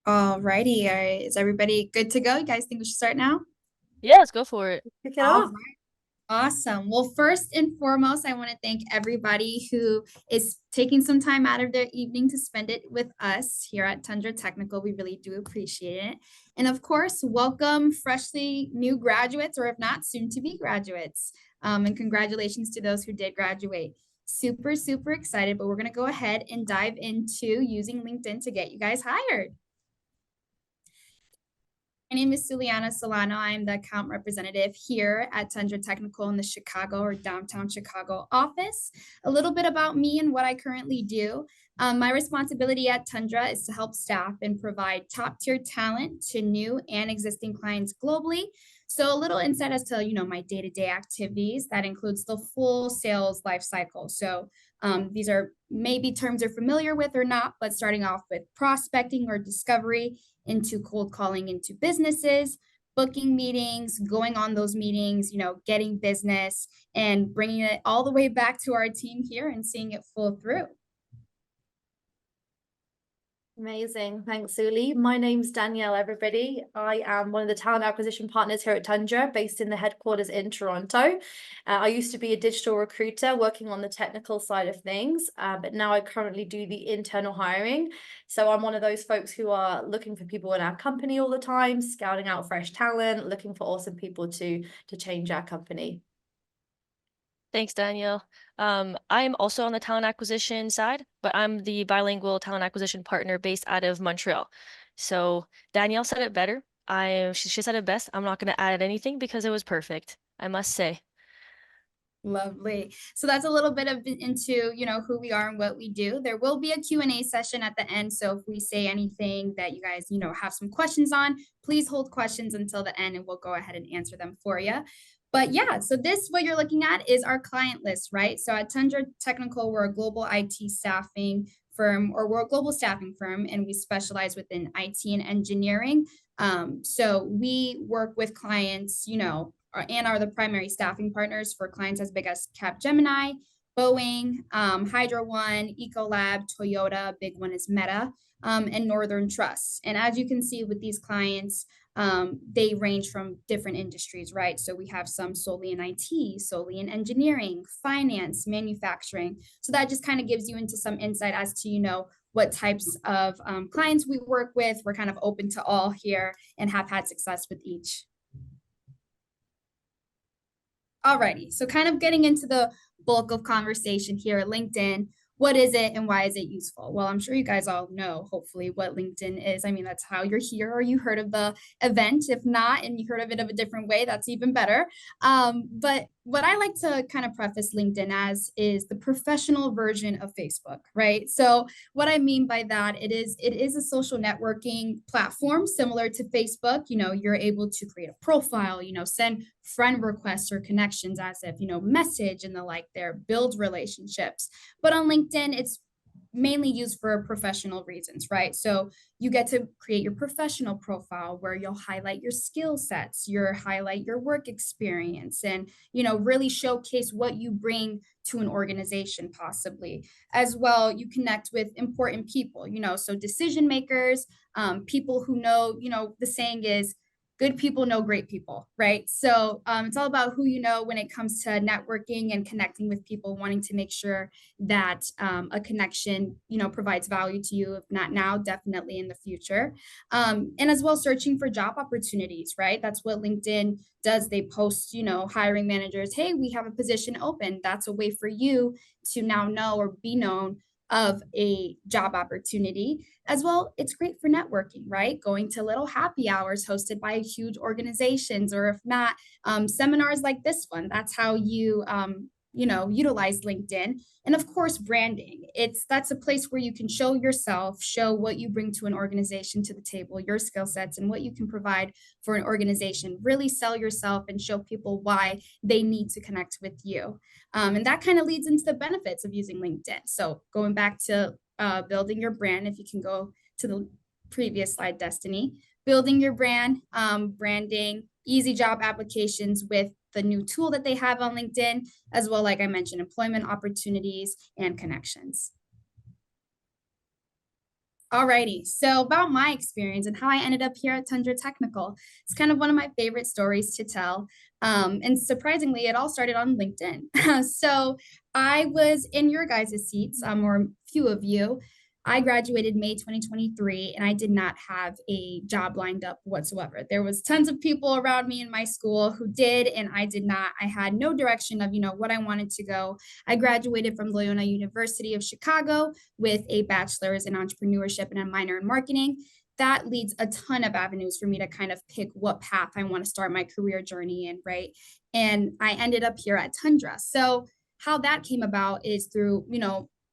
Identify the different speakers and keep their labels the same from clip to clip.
Speaker 1: Alrighty, all right. Is everybody good to go? You guys think we should start now?
Speaker 2: Yeah, let's go for it.
Speaker 3: Kick it
Speaker 1: All
Speaker 3: off.
Speaker 1: right, awesome. Well, first and foremost, I want to thank everybody who is taking some time out of their evening to spend it with us here at Tundra Technical. We really do appreciate it. And of course, welcome freshly new graduates, or if not, soon to be graduates. And congratulations to those who did graduate. Super, super excited, but we're going to go ahead and dive into using LinkedIn to get you guys hired. My name is Suliana Solano. I'm the account representative here at Tundra Technical in the Chicago or downtown Chicago office. A little bit about me and what I currently do. My responsibility at Tundra is to help staff and provide top tier talent to new and existing clients globally. So a little insight as to, my day-to-day activities. That includes the full sales life cycle. So these are maybe terms you're familiar with or not, but starting off with prospecting or discovery, into cold calling into businesses, booking meetings, going on those meetings, getting business and bringing it all the way back to our team here and seeing it full through.
Speaker 3: Amazing. Thanks, Suli. My name's Danielle, everybody. I am one of the talent acquisition partners here at Tundra, based in the headquarters in Toronto. I used to be a digital recruiter working on the technical side of things, but now I currently do the internal hiring. So I'm one of those folks who are looking for people in our company all the time, scouting out fresh talent, looking for awesome people to change our company.
Speaker 2: Thanks, Danielle. I'm also on the talent acquisition side, but I'm the bilingual talent acquisition partner based out of Montreal. So Danielle said it better. She said it best. I'm not going to add anything because it was perfect, I must say.
Speaker 1: Lovely. So that's a little bit of into, who we are and what we do. There will be a Q&A session at the end. So if we say anything that you guys, have some questions on, please hold questions until the end and we'll go ahead and answer them for you. But yeah, so what you're looking at is our client list, right? So at Tundra Technical, we're a global IT staffing firm, or we're a global staffing firm, and we specialize within IT and engineering. So we work with clients, and are the primary staffing partners for clients as big as Capgemini, Boeing, Hydro One, Ecolab, Toyota, big one is Meta, and Northern Trust. And as you can see with these clients, they range from different industries, right? So we have some solely in IT, solely in engineering, finance, manufacturing. So that just kind of gives you into some insight as to, what types of clients we work with. We're kind of open to all here and have had success with each. Alrighty, so kind of getting into the bulk of conversation here, LinkedIn. What is it and why is it useful? Well, I'm sure you guys all know, hopefully, what LinkedIn is. I mean, that's how you're here, or you heard of the event. If not, and you heard of it of a different way, that's even better. But what I like to kind of preface LinkedIn as is the professional version of Facebook, right? So what I mean by that, it is a social networking platform similar to Facebook. You're able to create a profile, send friend requests or connections as if, message and the like there, build relationships. But on LinkedIn, it's mainly used for professional reasons, right? So you get to create your professional profile where you'll highlight your skill sets, highlight your work experience, and really showcase what you bring to an organization possibly. As well, you connect with important people, so decision makers, people who know, the saying is good people know great people, right? So it's all about who you know when it comes to networking and connecting with people, wanting to make sure that a connection, provides value to you. If not now, definitely in the future. And as well, searching for job opportunities, right? That's what LinkedIn does. They post, hiring managers, hey, we have a position open. That's a way for you to now know or be known of a job opportunity. As well, it's great for networking, right? Going to little happy hours hosted by huge organizations, or if not, seminars like this one. That's how you, utilize LinkedIn. And of course, branding. That's a place where you can show yourself, show what you bring to an organization to the table, your skill sets, and what you can provide for an organization. Really sell yourself and show people why they need to connect with you. And that kind of leads into the benefits of using LinkedIn. So going back to building your brand, if you can go to the previous slide, Destiny, building your brand, branding, easy job applications with the new tool that they have on LinkedIn, as well, like I mentioned, employment opportunities and connections. Alrighty, so about my experience and how I ended up here at Tundra Technical. It's kind of one of my favorite stories to tell. And surprisingly, it all started on LinkedIn. So I was in your guys' seats, or few of you. I graduated May 2023, and I did not have a job lined up whatsoever. There was tons of people around me in my school who did, and I did not. I had no direction of, what I wanted to go. I graduated from Loyola University of Chicago with a bachelor's in entrepreneurship and a minor in marketing. That leads a ton of avenues for me to kind of pick what path I want to start my career journey in, right? And I ended up here at Tundra. So how that came about is through,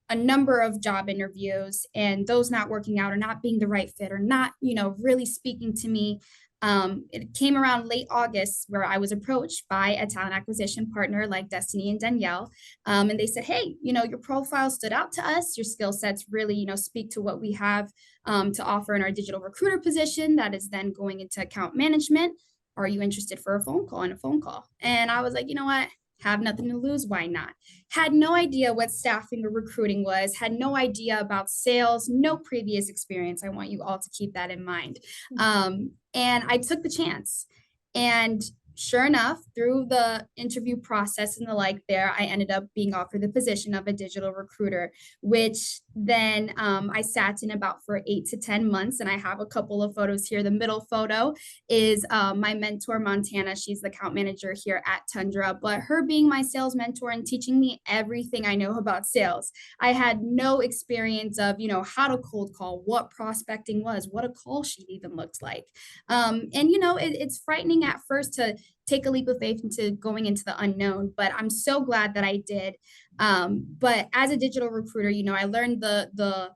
Speaker 1: a number of job interviews and those not working out or not being the right fit or not, really speaking to me. It came around late August where I was approached by a talent acquisition partner like Destiny and Danielle. And they said, hey, your profile stood out to us. Your skill sets really, speak to what we have to offer in our digital recruiter position that is then going into account management. Are you interested for a phone call and a phone call? And I was like, you know what? Have nothing to lose. Why not? Had no idea what staffing or recruiting was, had no idea about sales, no previous experience. I want you all to keep that in mind. And I took the chance. And sure enough, through the interview process and the like there, I ended up being offered the position of a digital recruiter, which then I sat in about for 8 to 10 months. And I have a couple of photos here. The middle photo is my mentor, Montana. She's the account manager here at Tundra, but her being my sales mentor and teaching me everything I know about sales. I had no experience of, how to cold call, what prospecting was, what a call sheet even looked like. It's frightening at first to take a leap of faith into going into the unknown, but I'm so glad that I did. But as a digital recruiter, I learned the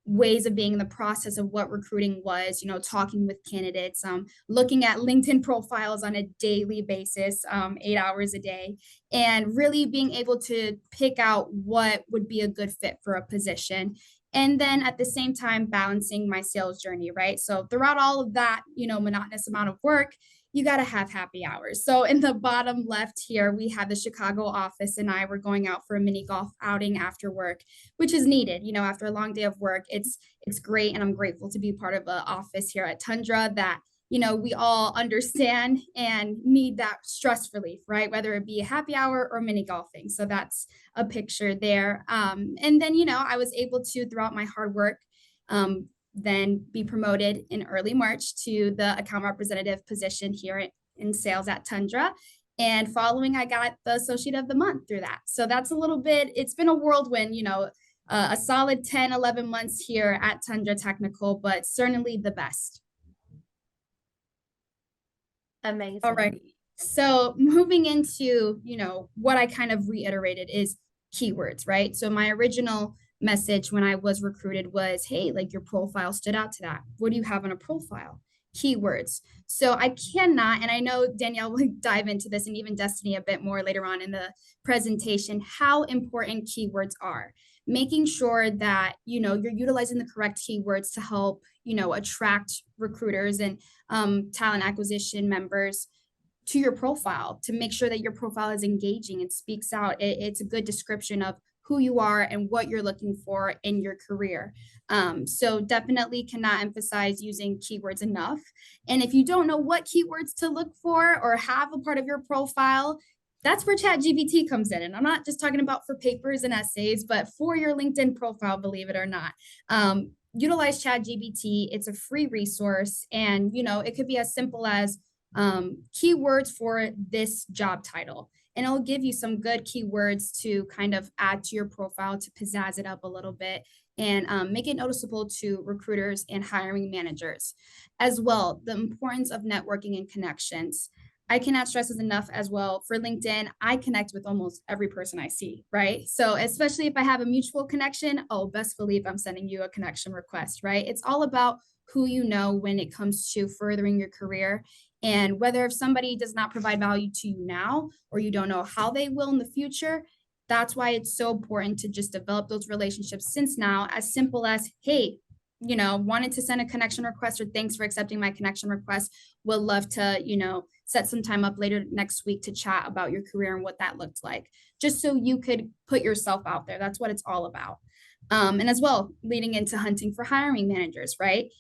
Speaker 1: ways of being in the process of what recruiting was, talking with candidates, looking at LinkedIn profiles on a daily basis, 8 hours a day, and really being able to pick out what would be a good fit for a position. And then at the same time, balancing my sales journey, right? So throughout all of that, monotonous amount of work, you got to have happy hours. So in the bottom left here, we have the Chicago office and I were going out for a mini golf outing after work, which is needed. After a long day of work, it's great. And I'm grateful to be part of an office here at Tundra that, we all understand and need that stress relief, right? Whether it be a happy hour or mini golfing. So that's a picture there. And then, I was able to, throughout my hard work, then be promoted in early March to the account representative position here in sales at Tundra. And following, I got the associate of the month through that. So that's a little bit, it's been a whirlwind, a solid 10, 11 months here at Tundra Technical, but certainly the best.
Speaker 3: Amazing.
Speaker 1: All right. So moving into, what I kind of reiterated is keywords, right? So my original message when I was recruited was, hey, like your profile stood out to that. What do you have on a profile? Keywords. So I cannot, and I know Danielle will dive into this and even Destiny a bit more later on in the presentation, how important keywords are. Making sure that, you're utilizing the correct keywords to help, attract recruiters and talent acquisition members to your profile, to make sure that your profile is engaging and speaks out. It's a good description of who you are and what you're looking for in your career. So definitely cannot emphasize using keywords enough. And if you don't know what keywords to look for or have a part of your profile, that's where ChatGPT comes in. And I'm not just talking about for papers and essays, but for your LinkedIn profile, believe it or not. Utilize ChatGPT. It's a free resource. And, it could be as simple as keywords for this job title. And it'll give you some good keywords to kind of add to your profile to pizzazz it up a little bit and make it noticeable to recruiters and hiring managers. As well, the importance of networking and connections. I cannot stress this enough as well. For LinkedIn, I connect with almost every person I see, right? So especially if I have a mutual connection, best believe I'm sending you a connection request, right? It's all about who you know when it comes to furthering your career. And whether if somebody does not provide value to you now, or you don't know how they will in the future, that's why it's so important to just develop those relationships since now, as simple as, hey, wanted to send a connection request or thanks for accepting my connection request. Would love to, set some time up later next week to chat about your career and what that looked like, just so you could put yourself out there. That's what it's all about. And as well, leading into hunting for hiring managers, right?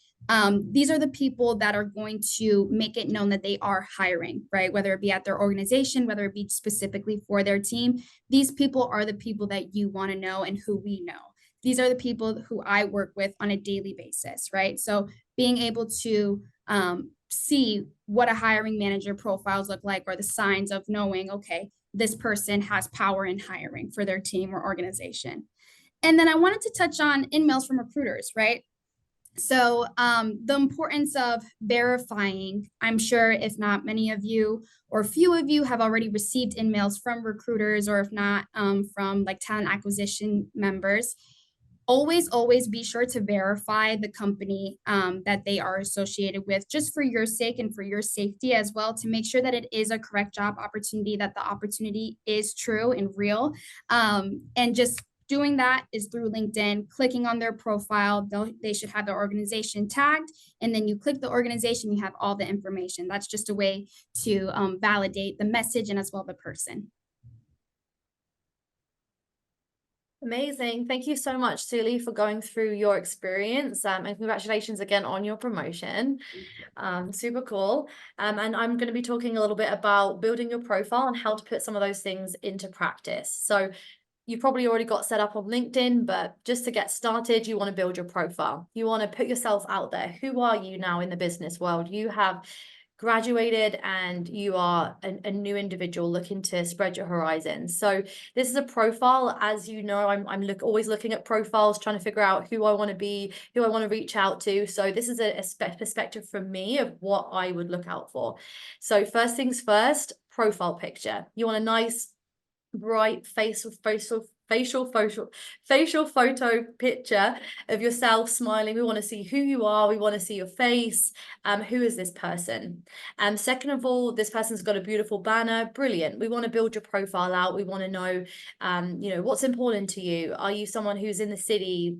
Speaker 1: These are the people that are going to make it known that they are hiring, right? Whether it be at their organization, whether it be specifically for their team. These people are the people that you want to know and who we know. These are the people who I work with on a daily basis, right? So being able to see what a hiring manager profiles look like, or the signs of knowing, okay, this person has power in hiring for their team or organization. And then I wanted to touch on in-mails from recruiters, right? So the importance of verifying, I'm sure if not many of you or few of you have already received in-mails from recruiters, or if not from like talent acquisition members. Always be sure to verify the company that they are associated with, just for your sake and for your safety as well, to make sure that it is a correct job opportunity, that the opportunity is true and real. And just doing that is through LinkedIn, clicking on their profile. They should have their organization tagged, and then you click the organization, you have all the information. That's just a way to validate the message and as well the person.
Speaker 3: Amazing. Thank you so much, Suli, for going through your experience, and congratulations again on your promotion. Super cool. And I'm going to be talking a little bit about building your profile and how to put some of those things into practice. So you probably already got set up on LinkedIn, but just to get started, you want to build your profile. You want to put yourself out there. Who are you now in the business world? You have graduated and you are a new individual looking to spread your horizons. So this is a profile. As you know, I'm always looking at profiles, trying to figure out who I want to be, who I want to reach out to. So this is a perspective from me of what I would look out for. So first things first, profile picture. You want a nice, bright facial photo picture of yourself smiling. We want to see who you are. We want to see your face. Who is this person? Second of all, this person's got a beautiful banner. Brilliant. We want to build your profile out. We want to know, what's important to you. Are you someone who's in the city?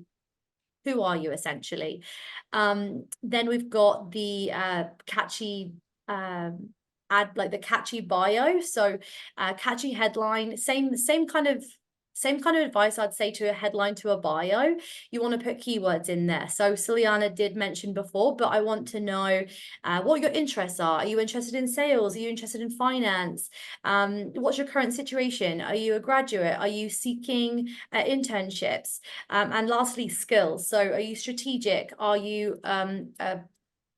Speaker 3: Who are you essentially? Then we've got the catchy add, like the catchy bio. So catchy headline, same kind of advice I'd say to a headline to a bio. You want to put keywords in there. So Celiana did mention before, but I want to know what your interests are. Are you interested in sales? Are you interested in finance? What's your current situation? Are you a graduate? Are you seeking internships? And lastly, skills. So are you strategic? Are you a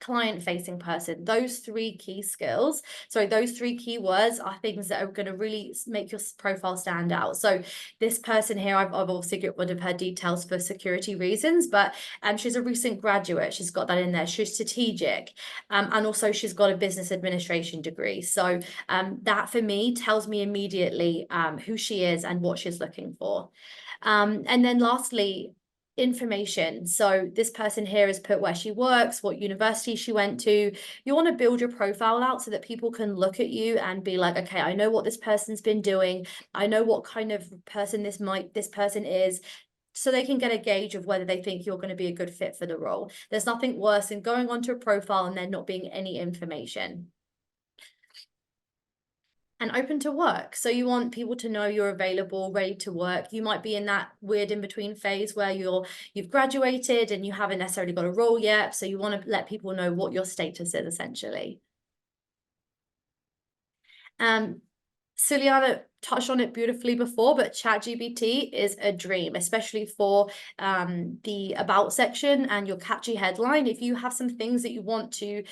Speaker 3: client-facing person? Those three key skills, those three keywords are things that are going to really make your profile stand out. So this person here, I've obviously got rid of her details for security reasons, but she's a recent graduate. She's got that in there. She's strategic, and also she's got a business administration degree. So that for me tells me immediately who she is and what she's looking for. And then lastly, information. So this person here has put where she works, what university she went to. You want to build your profile out so that people can look at you and be like, okay, I know what this person's been doing. I know what kind of person this person is, so they can get a gauge of whether they think you're going to be a good fit for the role. There's nothing worse than going onto a profile and there not being any information. And open to work. So you want people to know you're available, ready to work. You might be in that weird in-between phase where you've graduated and you haven't necessarily got a role yet. So you want to let people know what your status is essentially. Celiana touched on it beautifully before, but ChatGPT is a dream, especially for the about section and your catchy headline. If you have some things that you want to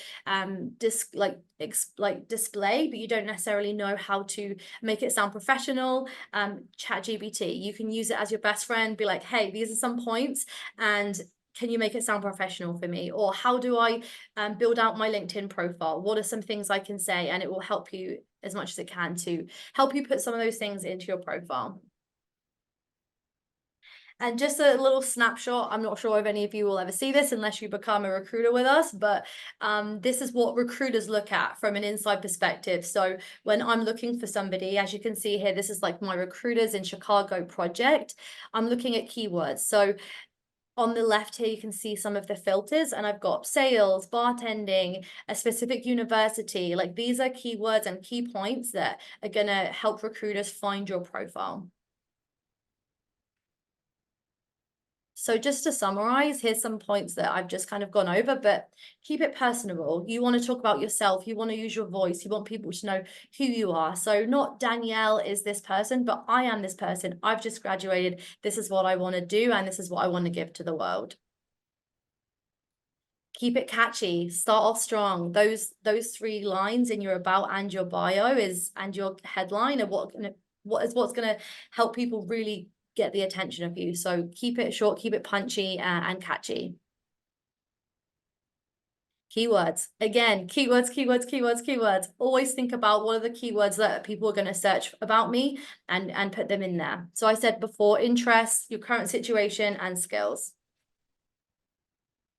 Speaker 3: display, but you don't necessarily know how to make it sound professional, ChatGPT, you can use it as your best friend. Be like, hey, these are some points, and can you make it sound professional for me? Or how do I build out my LinkedIn profile? What are some things I can say? And it will help you as much as it can to help you put some of those things into your profile. And just a little snapshot, I'm not sure if any of you will ever see this unless you become a recruiter with us, but this is what recruiters look at from an inside perspective. So when I'm looking for somebody, as you can see here, this is like my Recruiters in Chicago project. I'm looking at keywords. So on the left here, you can see some of the filters, and I've got sales, bartending, a specific university. Like these are keywords and key points that are going to help recruiters find your profile. So just to summarize, here's some points that I've just kind of gone over, but keep it personable. You want to talk about yourself. You want to use your voice. You want people to know who you are. So not Danielle is this person, but I am this person. I've just graduated. This is what I want to do, and this is what I want to give to the world. Keep it catchy. Start off strong. Those 3 lines in your about and your bio and your headline are what's gonna help people really get the attention of you. So keep it short, keep it punchy, and catchy. Keywords. Again, keywords. Always think about what are the keywords that people are going to search about me and put them in there. So I said before, interests, your current situation, and skills.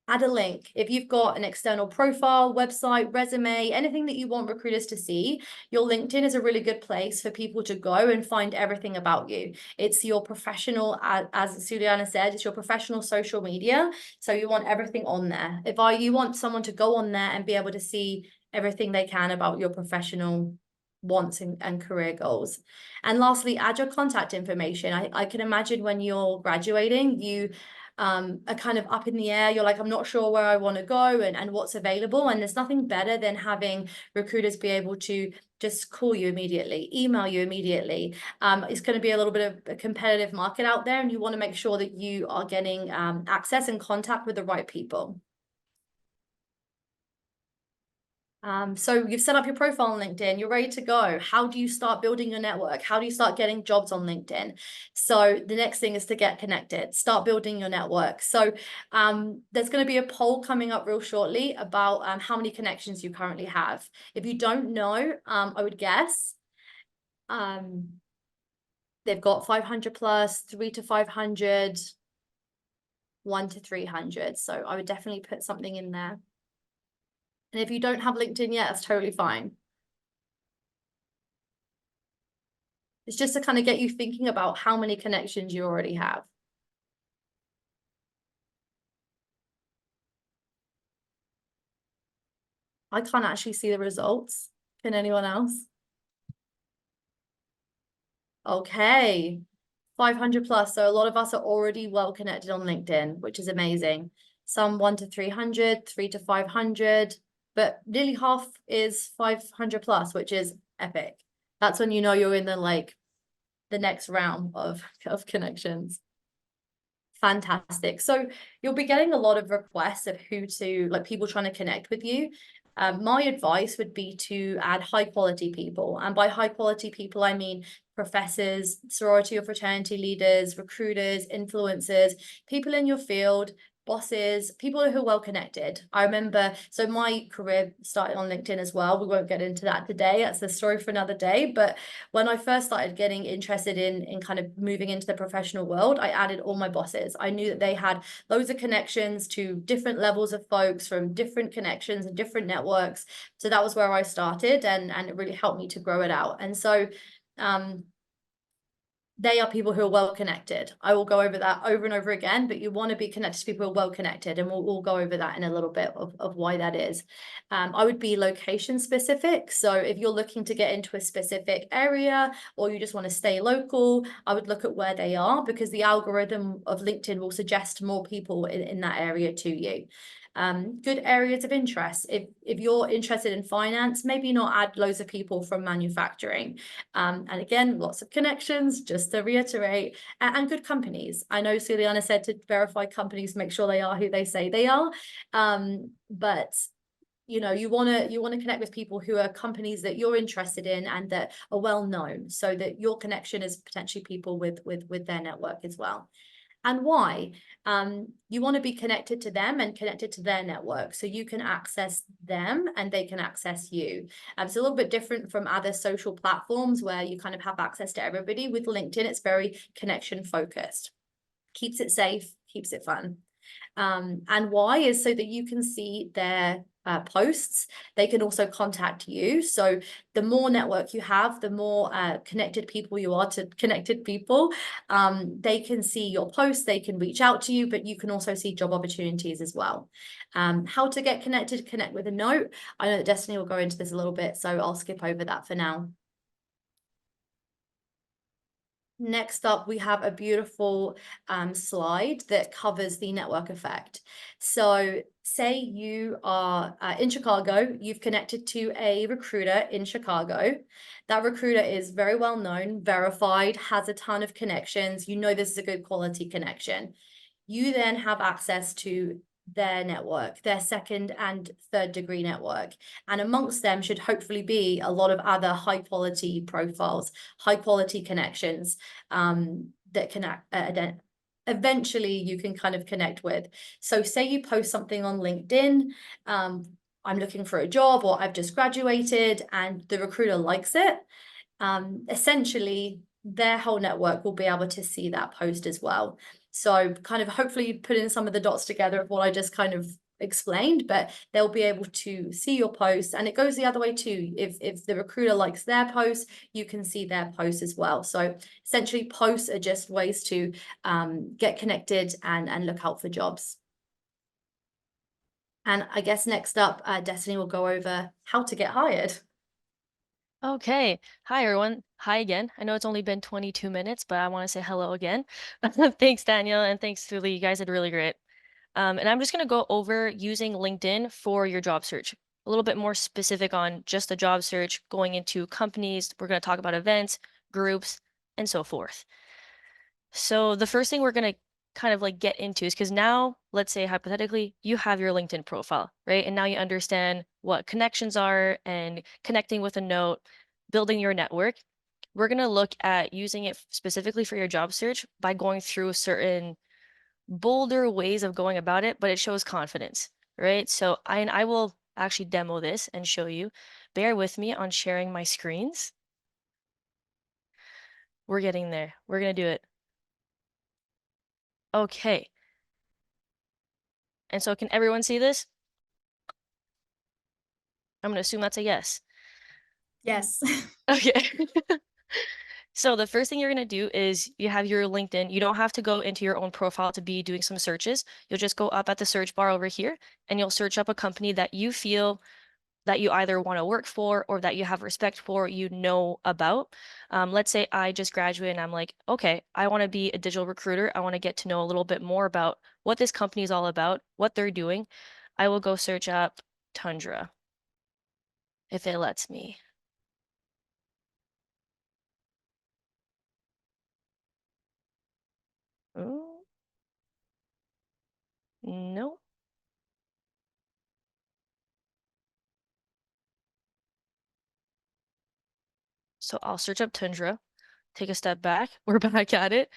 Speaker 3: Add a link. If you've got an external profile, website, resume, anything that you want recruiters to see, your LinkedIn is a really good place for people to go and find everything about you. It's your professional, as Suliana said, it's your professional social media. So you want everything on there. You want someone to go on there and be able to see everything they can about your professional wants and career goals. And lastly, add your contact information. I can imagine when you're graduating, you are kind of up in the air. You're like, I'm not sure where I want to go and what's available. And there's nothing better than having recruiters be able to just call you immediately, email you immediately. It's going to be a little bit of a competitive market out there, and you want to make sure that you are getting access and contact with the right people. So you've set up your profile on LinkedIn, you're ready to go. How do you start building your network? How do you start getting jobs on LinkedIn? So the next thing is to get connected, start building your network. So there's going to be a poll coming up real shortly about how many connections you currently have. If you don't know, I would guess they've got 500 plus, 3 to 500, 1 to 300. So I would definitely put something in there. And if you don't have LinkedIn yet, that's totally fine. It's just to kind of get you thinking about how many connections you already have. I can't actually see the results. Can anyone else? Okay, 500 plus. So a lot of us are already well connected on LinkedIn, which is amazing. Some 1 to 300, 3 to 500, but nearly half is 500 plus, which is epic. That's when you know you're in the next round of connections. Fantastic. So you'll be getting a lot of requests of people trying to connect with you. My advice would be to add high quality people. And by high quality people, I mean professors, sorority or fraternity leaders, recruiters, influencers, people in your field, bosses, people who are well connected. I remember, so my career started on LinkedIn as well. We won't get into that today. That's the story for another day. But when I first started getting interested in kind of moving into the professional world, I added all my bosses. I knew that they had loads of connections to different levels of folks from different connections and different networks. So that was where I started, and it really helped me to grow it out. And so they are people who are well connected. I will go over that over and over again, but you want to be connected to people who are well connected, and we'll go over that in a little bit of why that is. I would be location specific. So if you're looking to get into a specific area or you just want to stay local, I would look at where they are, because the algorithm of LinkedIn will suggest more people in that area to you. Good areas of interest. If you're interested in finance, maybe not add loads of people from manufacturing. And again, lots of connections, just to reiterate, and good companies. I know Suliana said to verify companies, make sure they are who they say they are. But you know, you want to connect with people who are companies that you're interested in and that are well known, so that your connection is potentially people with their network as well. And why? You want to be connected to them and connected to their network, so you can access them and they can access you. It's a little bit different from other social platforms where you kind of have access to everybody. With LinkedIn, it's very connection focused. Keeps it safe, keeps it fun. And why is so that you can see their posts. They can also contact you. So the more network you have, the more connected people you are to connected people. They can see your posts, they can reach out to you, but you can also see job opportunities as well. How to get connected, connect with a note. I know that Destiny will go into this a little bit, so I'll skip over that for now. Next up, we have a beautiful slide that covers the network effect. So say you are in Chicago, you've connected to a recruiter in Chicago. That recruiter is very well known, verified, has a ton of connections. You know this is a good quality connection. You then have access to their network, their second and third degree network. And amongst them should hopefully be a lot of other high quality profiles, high quality connections that can eventually you can kind of connect with. So say you post something on LinkedIn, I'm looking for a job, or I've just graduated, and the recruiter likes it. Essentially their whole network will be able to see that post as well. So kind of hopefully put in some of the dots together of what I just kind of explained, but they'll be able to see your posts. And it goes the other way too. If the recruiter likes their post, you can see their posts as well. So essentially posts are just ways to get connected and look out for jobs. And I guess next up, Destiny will go over how to get hired.
Speaker 2: Okay. Hi, everyone. Hi again. I know it's only been 22 minutes, but I want to say hello again. Thanks, Daniel, and thanks, Thule. You guys did really great. And I'm just going to go over using LinkedIn for your job search. A little bit more specific on just the job search, going into companies. We're going to talk about events, groups, and so forth. So the first thing we're going to kind of like get into is because now, let's say hypothetically, you have your LinkedIn profile, right? And now you understand what connections are and connecting with a note, building your network. We're going to look at using it specifically for your job search by going through certain bolder ways of going about it, but it shows confidence, right? So I will actually demo this and show you. Bear with me on sharing my screens. We're getting there. We're going to do it. Okay. And so can everyone see this? I'm going to assume that's a yes.
Speaker 1: Yes.
Speaker 2: Okay. So the first thing you're going to do is you have your LinkedIn. You don't have to go into your own profile to be doing some searches. You'll just go up at the search bar over here and you'll search up a company that you feel that you either want to work for or that you have respect for, you know about. Let's say I just graduated and I'm like, okay, I want to be a digital recruiter. I want to get to know a little bit more about what this company is all about, what they're doing. I will go search up Tundra if it lets me. Oh, no. So I'll search up Tundra, take a step back, we're back at it,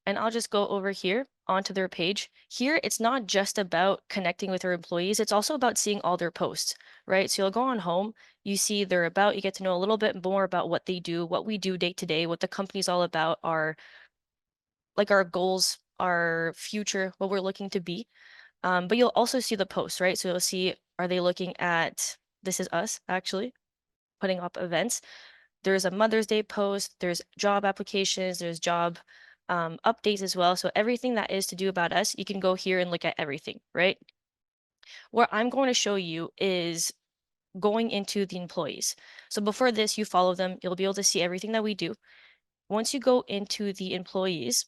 Speaker 2: and I'll just go over here onto their page. Here, it's not just about connecting with their employees, it's also about seeing all their posts, right? So you'll go on home, you see their about, you get to know a little bit more about what they do, what we do day to day, what the company's all about, our goals, our future, what we're looking to be. But you'll also see the posts, right? So you'll see, are they looking at, this is us actually, putting up events. There's a Mother's Day post, there's job applications, there's job updates as well. So everything that is to do about us, you can go here and look at everything, right? What I'm going to show you is going into the employees. So before this, you follow them, you'll be able to see everything that we do. Once you go into the employees,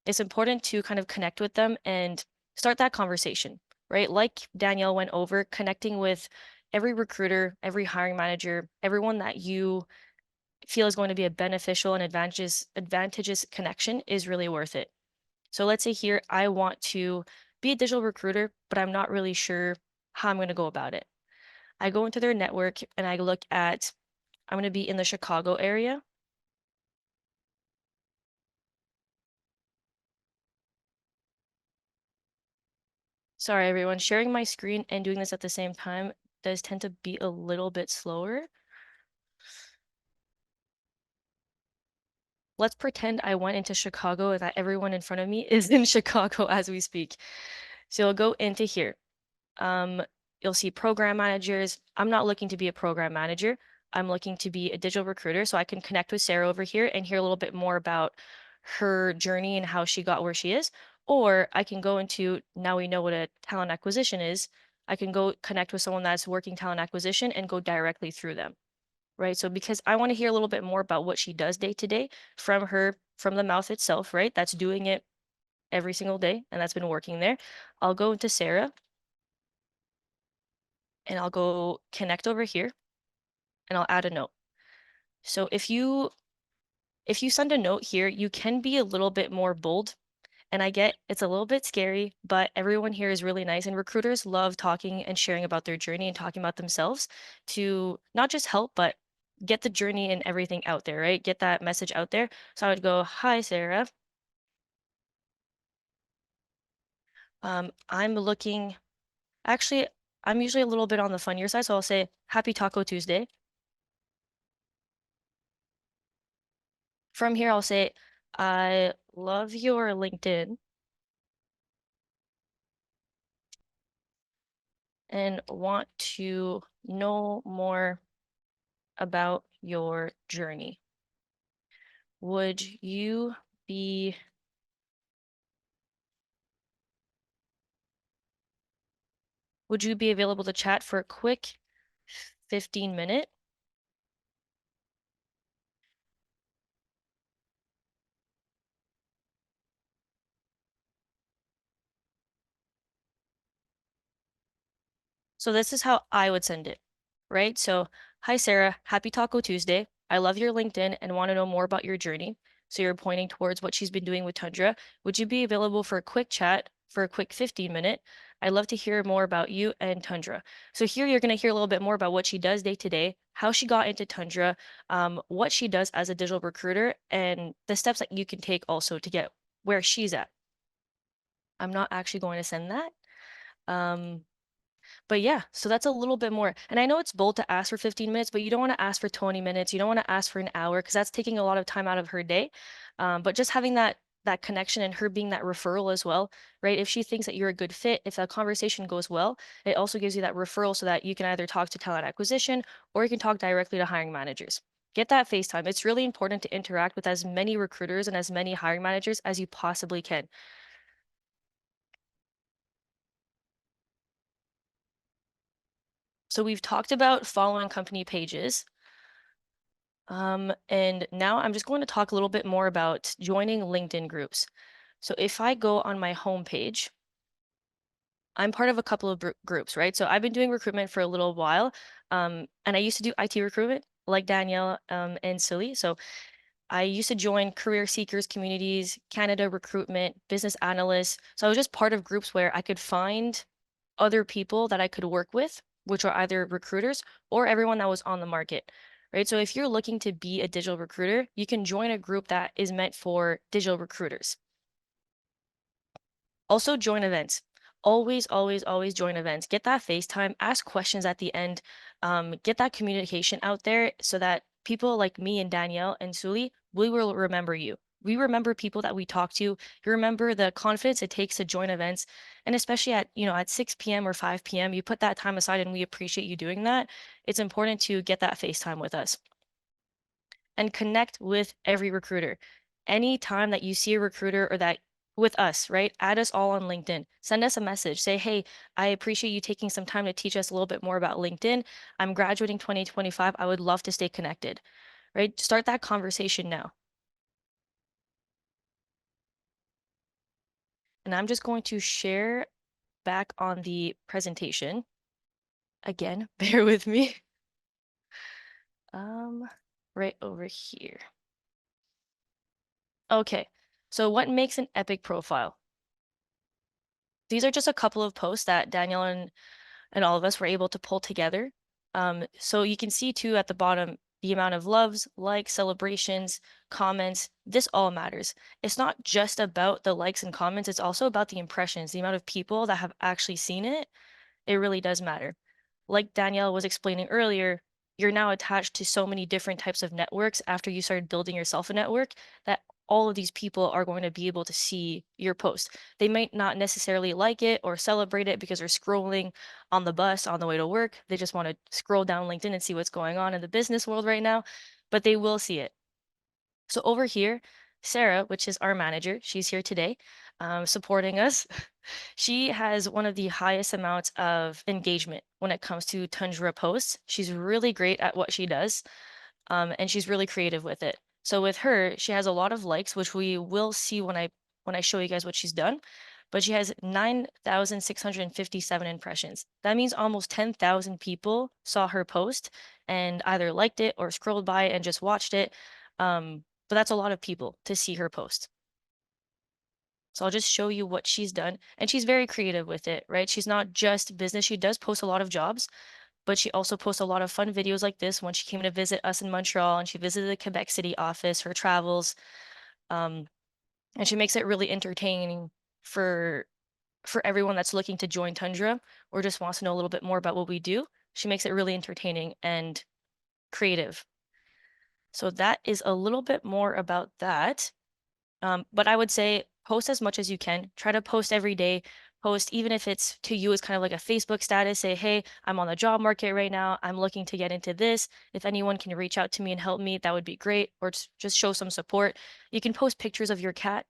Speaker 2: it's important to kind of connect with them and start that conversation, right? Like Danielle went over, connecting with every recruiter, every hiring manager, everyone that you feel is going to be a beneficial and advantageous connection is really worth it. So let's say here, I want to be a digital recruiter, but I'm not really sure how I'm going to go about it. I go into their network and I look at, I'm going to be in the Chicago area. Sorry, everyone, sharing my screen and doing this at the same time does tend to be a little bit slower. Let's pretend I went into Chicago and that everyone in front of me is in Chicago as we speak. So you'll go into here. You'll see program managers. I'm not looking to be a program manager. I'm looking to be a digital recruiter so I can connect with Sarah over here and hear a little bit more about her journey and how she got where she is. Or I can go into, now we know what a talent acquisition is, I can go connect with someone that's working talent acquisition and go directly through them, right? So because I want to hear a little bit more about what she does day to day from her from the mouth itself, right? That's doing it every single day and that's been working there. I'll go into Sarah and I'll go connect over here and I'll add a note. So if you send a note here, you can be a little bit more bold. And I get it's a little bit scary, but everyone here is really nice. And recruiters love talking and sharing about their journey and talking about themselves to not just help, but get the journey and everything out there, right? Get that message out there. So I would go, "Hi, Sarah. I'm looking, actually, I'm usually a little bit on the funnier side. So I'll say, Happy Taco Tuesday. From here, I'll say, I love your LinkedIn and want to know more about your journey. Would you be available to chat for a quick 15-minute?" So this is how I would send it, right? So, "Hi Sarah, happy Taco Tuesday. I love your LinkedIn and want to know more about your journey." So you're pointing towards what she's been doing with Tundra. "Would you be available for a quick chat for a quick 15-minute? I'd love to hear more about you and Tundra." So here you're going to hear a little bit more about what she does day to day, how she got into Tundra, what she does as a digital recruiter, and the steps that you can take also to get where she's at. I'm not actually going to send that. But yeah, so that's a little bit more. And I know it's bold to ask for 15 minutes, but you don't want to ask for 20 minutes. You don't want to ask for an hour because that's taking a lot of time out of her day. But just having that connection and her being that referral as well, right? If she thinks that you're a good fit, if that conversation goes well, it also gives you that referral so that you can either talk to talent acquisition or you can talk directly to hiring managers. Get that FaceTime. It's really important to interact with as many recruiters and as many hiring managers as you possibly can. So we've talked about following company pages. And now I'm just going to talk a little bit more about joining LinkedIn groups. So if I go on my homepage, I'm part of a couple of groups, right? So I've been doing recruitment for a little while, and I used to do IT recruitment like Danielle and Silly. So I used to join career seekers communities, Canada recruitment, business analysts. So I was just part of groups where I could find other people that I could work with, which are either recruiters or everyone that was on the market, right? So if you're looking to be a digital recruiter, you can join a group that is meant for digital recruiters. Also join events. Always, always, always join events. Get that FaceTime, ask questions at the end, get that communication out there so that people like me and Danielle and Suli, we will remember you. We remember people that we talk to. You remember the confidence it takes to join events. And especially at 6 p.m. or 5 p.m., you put that time aside and we appreciate you doing that. It's important to get that FaceTime with us and connect with every recruiter. Anytime that you see a recruiter or that with us, right? Add us all on LinkedIn. Send us a message. Say, "Hey, I appreciate you taking some time to teach us a little bit more about LinkedIn. I'm graduating 2025. I would love to stay connected." Right? Start that conversation now. And I'm just going to share back on the presentation. Again, bear with me. Right over here. Okay. So what makes an epic profile? These are just a couple of posts that Danielle and all of us were able to pull together. So you can see too at the bottom the amount of loves, likes, celebrations, comments. This all matters. It's not just about the likes and comments, it's also about the impressions, the amount of people that have actually seen it. It really does matter. Like Danielle was explaining earlier, you're now attached to so many different types of networks after you started building yourself a network that all of these people are going to be able to see your post. They might not necessarily like it or celebrate it because they're scrolling on the bus on the way to work. They just want to scroll down LinkedIn and see what's going on in the business world right now, but they will see it. So over here, Sarah, which is our manager, she's here today, supporting us. She has one of the highest amounts of engagement when it comes to Tundra posts. She's really great at what she does, and she's really creative with it. So with her, she has a lot of likes, which we will see when I show you guys what she's done. But she has 9,657 impressions. That means almost 10,000 people saw her post and either liked it or scrolled by and just watched it. But that's a lot of people to see her post. So I'll just show you what she's done. And she's very creative with it, right? She's not just business. She does post a lot of jobs, but she also posts a lot of fun videos like this when she came to visit us in Montreal and she visited the Quebec City office, her travels. And she makes it really entertaining for everyone that's looking to join Tundra or just wants to know a little bit more about what we do. She makes it really entertaining and creative. So that is a little bit more about that. But I would say post as much as you can. Try to post every day. Post even if it's to you as kind of like a Facebook status. Say, hey, I'm on the job market right now. I'm looking to get into this. If anyone can reach out to me and help me, that would be great. Or just show some support. You can post pictures of your cat,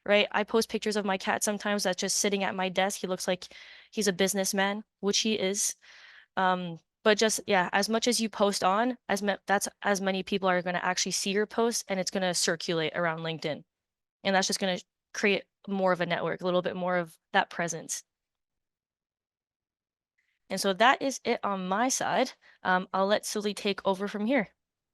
Speaker 2: right? I post pictures of my cat sometimes that's just sitting at my desk. He looks like he's a businessman, which he is. But just, yeah, as much as you post on, that's as many people are going to actually see your post and it's going to circulate around LinkedIn. And that's just going to create more of a network, a little bit more of that presence. And so that is it on my side. I'll let Sully take over from here.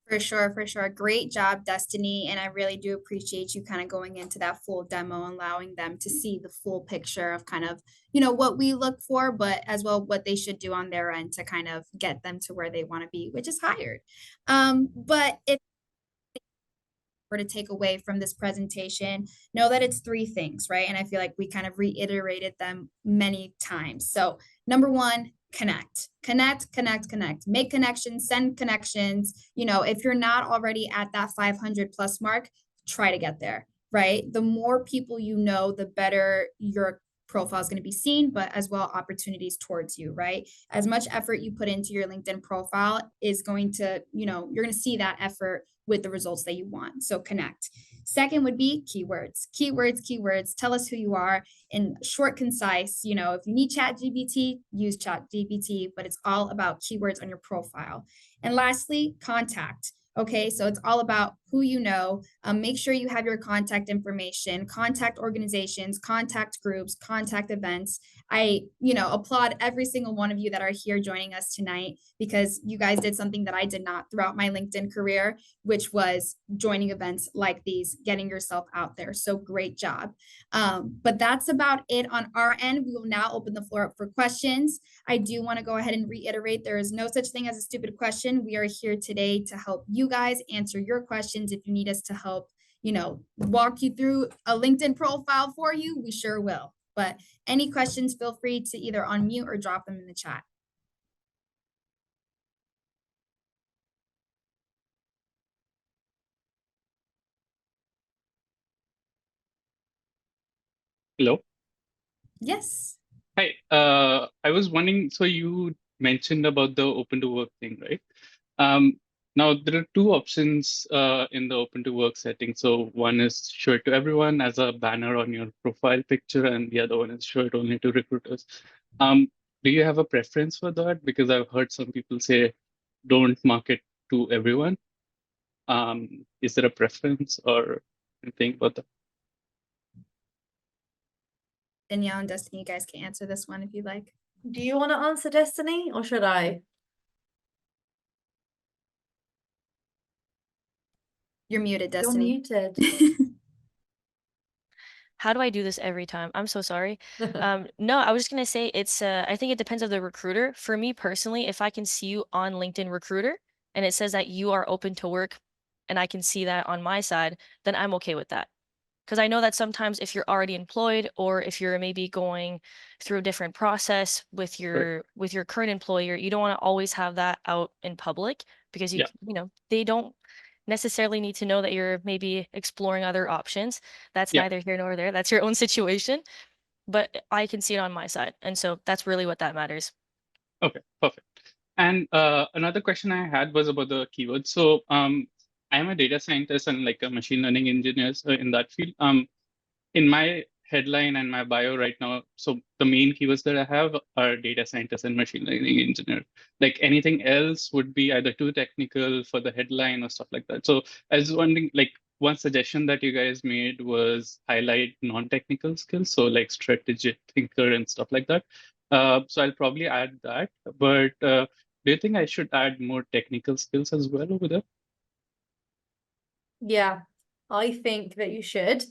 Speaker 1: For sure, for sure. Great job, Destiny. And I really do appreciate you kind of going into that full demo and allowing them to see the full picture of kind of, what we look for, but as well what they should do on their end to kind of get them to where they want to be, which is hired. But if to take away from this presentation, know that it's three things, right? And I feel like we kind of reiterated them many times. So number one, connect, make connections, send connections. If you're not already at that 500 plus mark, try to get there, right? The more people the better your profile is going to be seen, but as well opportunities towards you, right? As much effort you put into your LinkedIn profile is going to, you're going to see that effort with the results that you want. So connect. Second would be keywords. Tell us who you are in short, concise. If you need ChatGPT, use ChatGPT, but it's all about keywords on your profile. And lastly, contact. Okay, so it's all about who you know. Make sure you have your contact information, contact organizations, contact groups, contact events. I, applaud every single one of you that are here joining us tonight because you guys did something that I did not throughout my LinkedIn career, which was joining events like these, getting yourself out there. So great job. But that's about it on our end. We will now open the floor up for questions. I do want to go ahead and reiterate there is no such thing as a stupid question. We are here today to help you guys answer your questions. If you need us to help, walk you through a LinkedIn profile for you, we sure will. But any questions, feel free to either unmute or drop them in the chat.
Speaker 4: Hello.
Speaker 1: Yes.
Speaker 4: Hi. I was wondering, so you mentioned about the open to work thing, right? Now there are two options in the open to work setting. So one is show it to everyone as a banner on your profile picture, and the other one is show it only to recruiters. Do you have a preference for that? Because I've heard some people say don't market to everyone. Is there a preference or anything about that?
Speaker 1: Danielle and Destiny, you guys can answer this one if you'd like.
Speaker 3: Do you want to answer, Destiny, or should I?
Speaker 1: You're muted,
Speaker 3: You're
Speaker 1: Destiny.
Speaker 3: muted.
Speaker 2: How do I do this every time? I'm so sorry. No, I was just gonna say I think it depends on the recruiter. For me personally, if I can see you on LinkedIn Recruiter and it says that you are open to work and I can see that on my side, then I'm okay with that. Because I know that sometimes if you're already employed or if you're maybe going through a different process with your current employer, you don't want to always have that out in public because they don't necessarily need to know that you're maybe exploring other options. That's neither here nor there. That's your own situation. But I can see it on my side. And so that's really what that matters.
Speaker 4: Okay, perfect. And another question I had was about the keywords. So I'm a data scientist and like a machine learning engineer in that field. In my headline and my bio right now, so the main keywords that I have are data scientist and machine learning engineer. Like anything else would be either too technical for the headline or stuff like that. So I was wondering, like, one suggestion that you guys made was highlight non-technical skills, so like strategic thinker and stuff like that. So I'll probably add that. But do you think I should add more technical skills as well over there?
Speaker 3: Yeah, I think that you should.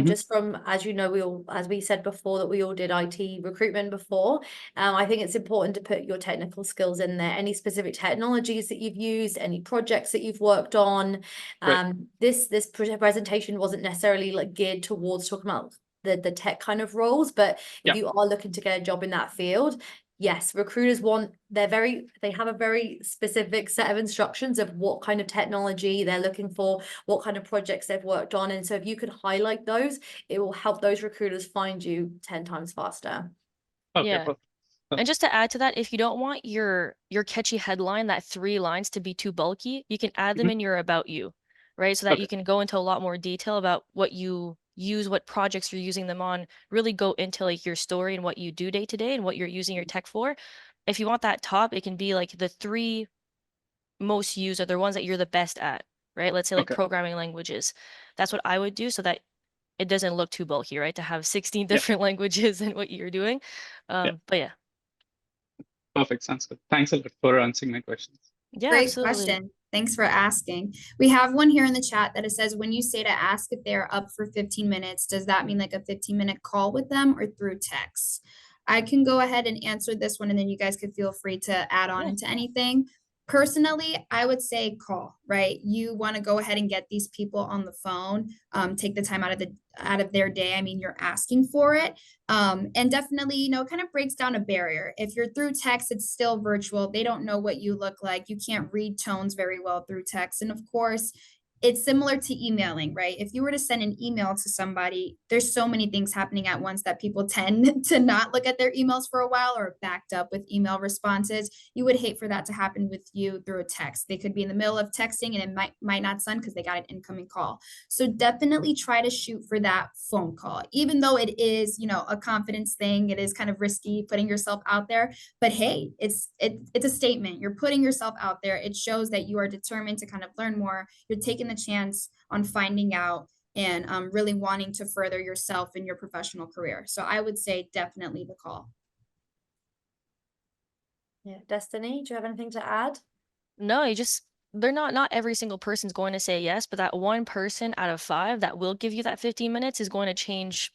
Speaker 3: Just from, as you know, as we said before, that we all did IT recruitment before. I think it's important to put your technical skills in there, any specific technologies that you've used, any projects that you've worked on.
Speaker 4: Right.
Speaker 3: This presentation wasn't necessarily like geared towards talking about the tech kind of roles, but if
Speaker 4: Yeah.
Speaker 3: you are looking to get a job in that field, yes, recruiters they have a very specific set of instructions of what kind of technology they're looking for, what kind of projects they've worked on. And so if you could highlight those, it will help those recruiters find you 10 times faster.
Speaker 4: Okay.
Speaker 2: Yeah.
Speaker 4: Perfect.
Speaker 2: And just to add to that, if you don't want your catchy headline, that 3 lines, to be too bulky, you can add them in your about you, right? So that you
Speaker 4: Okay.
Speaker 2: can go into a lot more detail about what you use, what projects you're using them on, really go into like your story and what you do day to day and what you're using your tech for. If you want that top, it can be like the 3 most used are the ones that you're the best at, right? Let's say like
Speaker 4: Okay.
Speaker 2: programming languages. That's what I would do so that it doesn't look too bulky, right? To have 16
Speaker 4: Yeah.
Speaker 2: different languages and what you're doing.
Speaker 4: Yeah.
Speaker 2: But yeah.
Speaker 4: Perfect. Sounds good. Thanks a lot for answering my questions.
Speaker 2: Yeah,
Speaker 1: Great
Speaker 2: absolutely.
Speaker 1: question. Thanks for asking. We have one here in the chat that it says, when you say to ask if they're up for 15 minutes, does that mean like a 15-minute call with them or through text? I can go ahead and answer this one, and then you guys could feel free to add on
Speaker 2: Yeah.
Speaker 1: into anything. Personally, I would say call, right? You want to go ahead and get these people on the phone, take the time out of their day. I mean, you're asking for it. And definitely, you know, kind of breaks down a barrier. If you're through text, it's still virtual. They don't know what you look like. You can't read tones very well through text. And of course, it's similar to emailing, right? If you were to send an email to somebody, there's so many things happening at once that people tend to not look at their emails for a while or backed up with email responses. You would hate for that to happen with you through a text. They could be in the middle of texting and it might not send because they got an incoming call. So definitely try to shoot for that phone call, even though it is, you know, a confidence thing. It is kind of risky putting yourself out there, but hey, it's a statement. You're putting yourself out there. It shows that you are determined to kind of learn more. You're taking the chance on finding out and really wanting to further yourself in your professional career. So I would say definitely the call.
Speaker 3: Yeah, Destiny, do you have anything to add?
Speaker 2: No, they're not every single person's going to say yes, but that one person out of 5 that will give you that 15 minutes is going to change.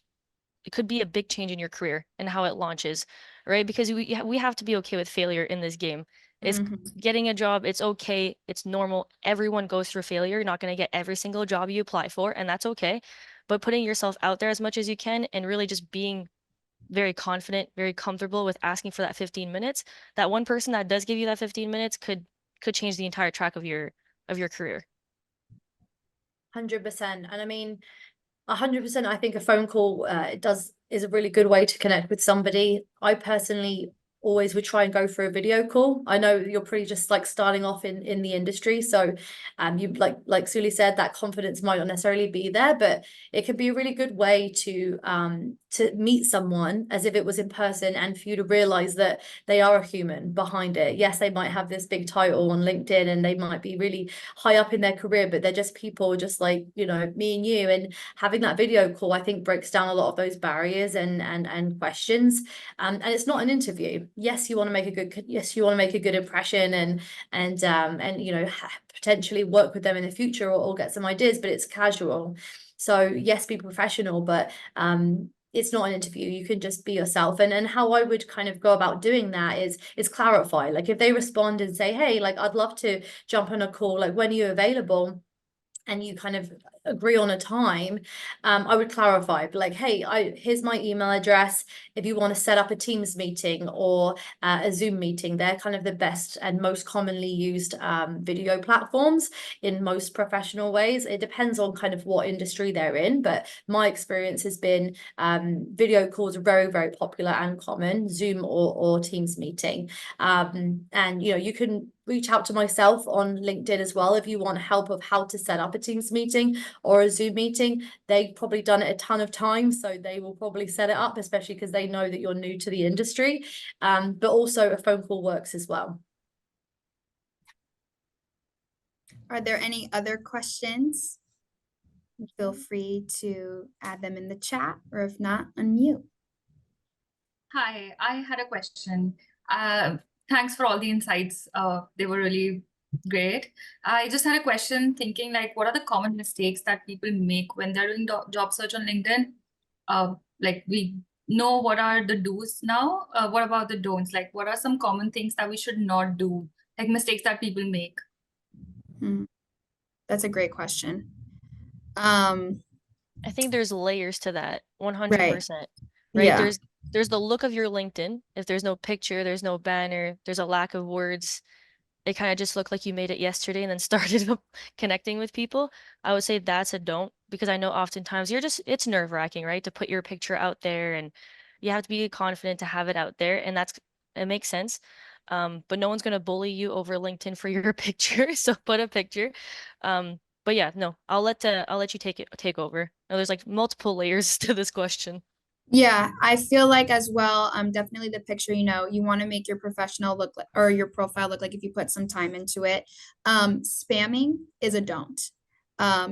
Speaker 2: It could be a big change in your career and how it launches, right? Because we have to be okay with failure in this game. It's getting a job. It's okay. It's normal. Everyone goes through failure. You're not going to get every single job you apply for, and that's okay. But putting yourself out there as much as you can and really just being very confident, very comfortable with asking for that 15 minutes. That one person that does give you that 15 minutes could change the entire track of your career.
Speaker 3: 100%. And I mean, 100%, I think a phone call is a really good way to connect with somebody. I personally always would try and go for a video call. I know you're pretty just like starting off in the industry, so you like Suli said, that confidence might not necessarily be there, but it can be a really good way to meet someone as if it was in person, and for you to realize that they are a human behind it. Yes, they might have this big title on LinkedIn and they might be really high up in their career, but they're just people just like, you know, me and you. And having that video call, I think, breaks down a lot of those barriers and questions. And it's not an interview. Yes, you want to make a good impression and you know, potentially work with them in the future or get some ideas, but it's casual. So yes, be professional, but it's not an interview. You can just be yourself. And how I would kind of go about doing that is clarify. Like if they respond and say, hey, like I'd love to jump on a call, like when are you available? And you kind of agree on a time, I would clarify, but like, hey, here's my email address. If you want to set up a Teams meeting or a Zoom meeting, they're kind of the best and most commonly used video platforms in most professional ways. It depends on kind of what industry they're in, but my experience has been video calls are very, very popular and common, Zoom or Teams meeting. And, you know, you can reach out to myself on LinkedIn as well if you want help of how to set up a Teams meeting. or a Zoom meeting, they've probably done it a ton of times, so they will probably set it up, especially because they know that you're new to the industry. But also a phone call works as well.
Speaker 1: Are there any other questions? Feel free to add them in the chat, or if not, unmute.
Speaker 5: Hi, I had a question. Thanks for all the insights. They were really great. I just had a question thinking like, what are the common mistakes that people make when they're doing job search on LinkedIn? Like we know what are the do's now. What about the don'ts? Like what are some common things that we should not do? Like mistakes that people make?
Speaker 1: That's a great question.
Speaker 2: I think there's layers to that, 100%. Right?
Speaker 1: Yeah.
Speaker 2: There's the look of your LinkedIn. If there's no picture, there's no banner, there's a lack of words, it kind of just looked like you made it yesterday and then started connecting with people. I would say that's a don't, because I know oftentimes it's nerve-wracking, right? To put your picture out there, and you have to be confident to have it out there, and it makes sense. But no one's gonna bully you over LinkedIn for your picture, so put a picture. But yeah, no, I'll let you take over. No, there's like multiple layers to this question.
Speaker 1: Yeah, I feel like as well, definitely the picture, you want to make your professional look like, or your profile look like if you put some time into it. Spamming is a don't.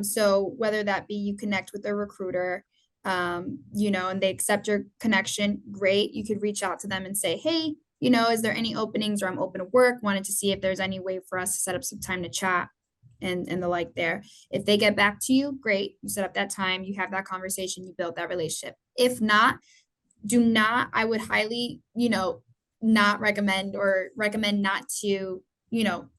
Speaker 1: So whether that be you connect with a recruiter, and they accept your connection, great. You could reach out to them and say, hey, is there any openings, or I'm open to work, wanted to see if there's any way for us to set up some time to chat and the like there. If they get back to you, great. You set up that time, you have that conversation, you build that relationship. If not, I would highly, not recommend not to,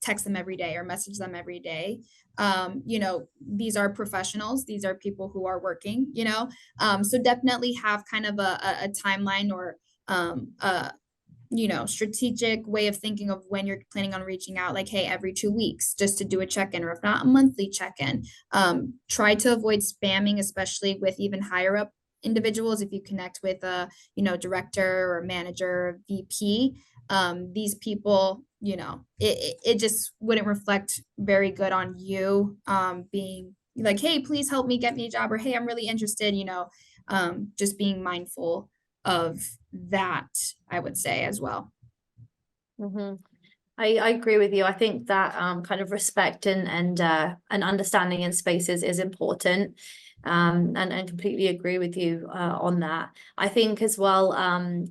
Speaker 1: text them every day or message them every day. These are professionals, these are people who are working, so definitely have kind of a timeline, or strategic way of thinking of when you're planning on reaching out, like, hey, every 2 weeks, just to do a check-in, or if not, a monthly check-in. Try to avoid spamming, especially with even higher up individuals. If you connect with a, director or manager or VP, these people, it just wouldn't reflect very good on you, being like, hey, please help me get me a job, or hey, I'm really interested, just being mindful of that, I would say, as well.
Speaker 3: I agree with you. I think that kind of respect and understanding in spaces is important, and completely agree with you on that. I think as well,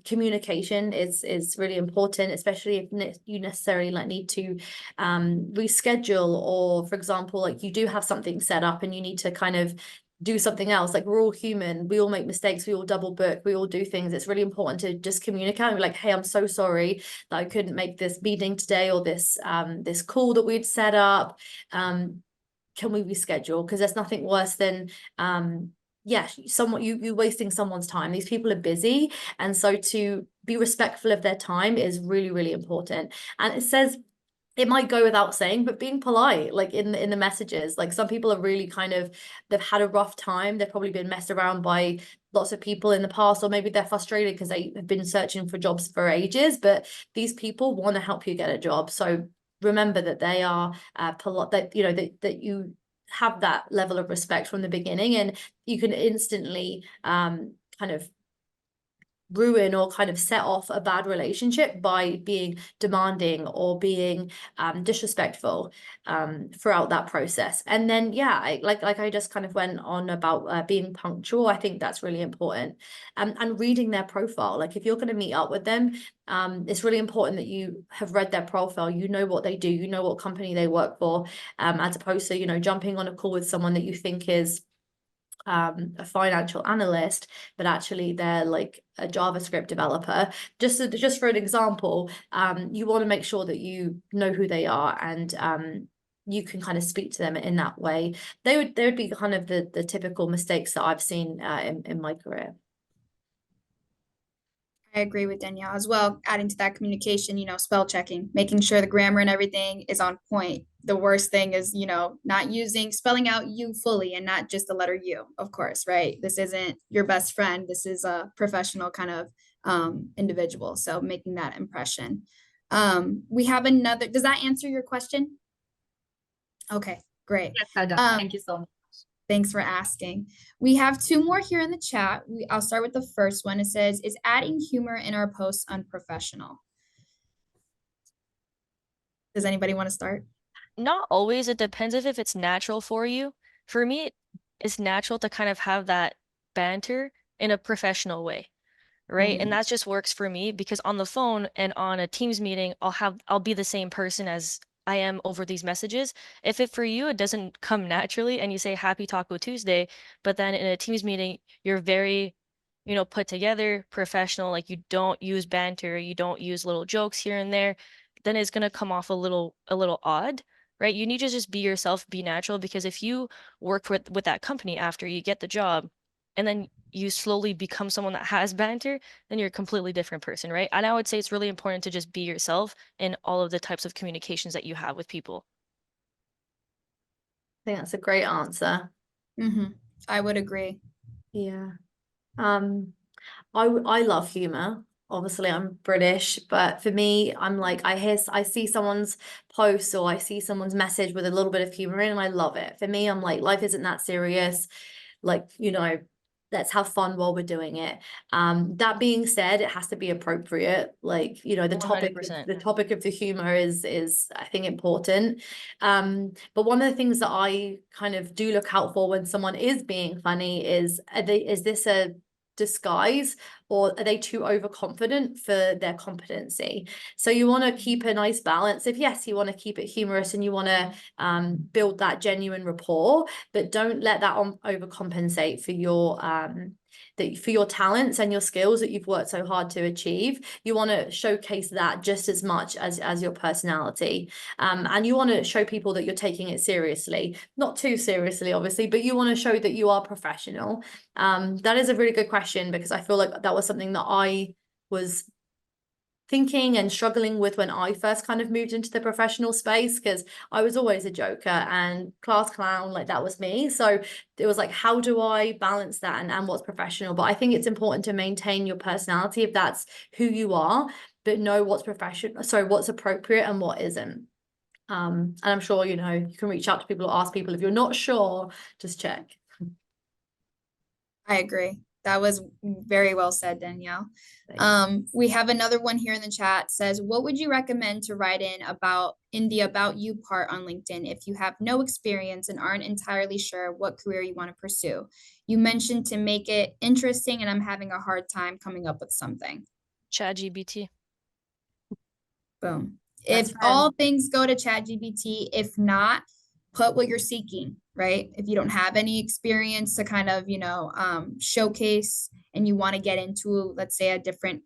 Speaker 3: communication is really important, especially if you necessarily need to reschedule, or for example, like you do have something set up and you need to kind of do something else. Like, we're all human, we all make mistakes, we all double book, we all do things. It's really important to just communicate and be like, hey, I'm so sorry that I couldn't make this meeting today, or this this call that we'd set up. Can we reschedule? Because there's nothing worse than you wasting someone's time. These people are busy, and so to be respectful of their time is really, really important. And it might go without saying, but being polite, like in the messages. Like, some people are really they've had a rough time. They've probably been messed around by lots of people in the past, or maybe they're frustrated because they have been searching for jobs for ages, but these people want to help you get a job. So remember that they are polite, that you have that level of respect from the beginning, and you can instantly kind of ruin or kind of set off a bad relationship by being demanding or being disrespectful throughout that process. And then like I just kind of went on about being punctual. I think that's really important, and reading their profile. Like, if you're going to meet up with them, it's really important that you have read their profile, you know what they do, you know what company they work for, as opposed to jumping on a call with someone that you think is a financial analyst, but actually they're like a JavaScript developer. Just for an example, you want to make sure that you know who they are, and you can kind of speak to them in that way. They would be kind of the typical mistakes that I've seen in my career.
Speaker 1: I agree with Danielle as well. Adding to that communication, spell checking, making sure the grammar and everything is on point. The worst thing is, not spelling out you fully, and not just the letter U, of course, right? This isn't your best friend. This is a professional kind of individual. So making that impression. We have does that answer your question? Okay, great.
Speaker 5: Yes, Thank you so much.
Speaker 1: Thanks for asking. We have two more here in the chat. I'll start with the first one. It says, is adding humor in our posts unprofessional? Does anybody want to start?
Speaker 2: Not always. It depends if it's natural for you. For me, it's natural to kind of have that banter in a professional way, right? And that just works for me because on the phone and on a Teams meeting, I'll be the same person as I am over these messages. If it for you, it doesn't come naturally and you say Happy Taco Tuesday, but then in a Teams meeting, you're very, put together, professional, like you don't use banter, you don't use little jokes here and there, then it's gonna come off a little odd, right? You need to just be yourself, be natural, because if you work with that company after you get the job and then you slowly become someone that has banter, then you're a completely different person, right? And I would say it's really important to just be yourself in all of the types of communications that you have with people.
Speaker 3: I think that's a great answer.
Speaker 1: I would agree.
Speaker 3: Yeah. I love humor. Obviously, I'm British, but for me, I'm like, I see someone's post or I see someone's message with a little bit of humor in, and I love it. For me, I'm like, life isn't that serious. Like, let's have fun while we're doing it. That being said, it has to be appropriate. Like, the topic
Speaker 2: 100%.
Speaker 3: of the humor is I think important. But one of the things that I kind of do look out for when someone is being funny is this a disguise, or are they too overconfident for their competency? So you want to keep a nice balance. If yes, you want to keep it humorous and you want to build that genuine rapport, but don't let that overcompensate for your talents and your skills that you've worked so hard to achieve. You want to showcase that just as much as your personality, and you want to show people that you're taking it seriously, not too seriously obviously, but you want to show that you are professional. That is a really good question, because I feel like that was something that I was thinking and struggling with when I first kind of moved into the professional space, because I was always a joker and class clown, like that was me. So it was like, how do I balance that and what's professional? But I think it's important to maintain your personality if that's who you are, but know what's professional, what's appropriate and what isn't. And I'm sure, you can reach out to people or ask people. If you're not sure, just check.
Speaker 1: I agree. That was very well said, Danielle. We have another one here in the chat. Says, what would you recommend to write in the about you part on LinkedIn if you have no experience and aren't entirely sure what career you want to pursue? You mentioned to make it interesting, and I'm having a hard time coming up with something.
Speaker 2: ChatGPT.
Speaker 1: Boom.
Speaker 3: That's
Speaker 1: If
Speaker 3: fair.
Speaker 1: all things go to ChatGPT, if not, put what you're seeking, right? If you don't have any experience to kind of, showcase, and you want to get into, let's say, a different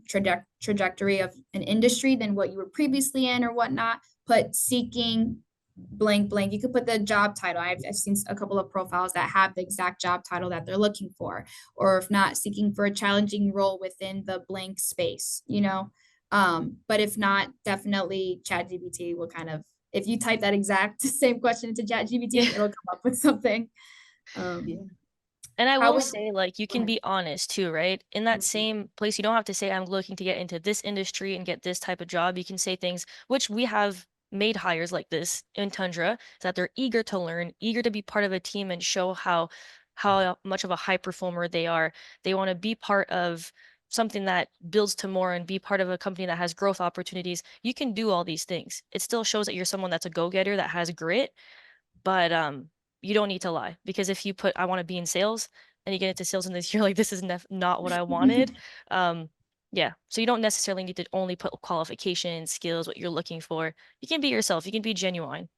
Speaker 1: trajectory of an industry than what you were previously in or whatnot, put seeking blank blank. You could put the job title. I've seen a couple of profiles that have the exact job title that they're looking for, or if not, seeking for a challenging role within the blank space, but if not, definitely ChatGPT will kind of, if you type that exact same question into ChatGPT, it'll come up with something.
Speaker 2: And I
Speaker 1: How
Speaker 2: will
Speaker 1: would-
Speaker 2: say, like, you can be honest too, right? In that same place, you don't have to say, I'm looking to get into this industry and get this type of job. You can say things, which we have made hires like this in Tundra, that they're eager to learn, eager to be part of a team and show how much of a high performer they are. They want to be part of something that builds to more and be part of a company that has growth opportunities. You can do all these things. It still shows that you're someone that's a go-getter, that has grit, but you don't need to lie, because if you put I want to be in sales and you get into sales and this you're like, this is not what I wanted. Yeah, so you don't necessarily need to only put qualifications, skills, what you're looking for. You can be yourself, you can be genuine.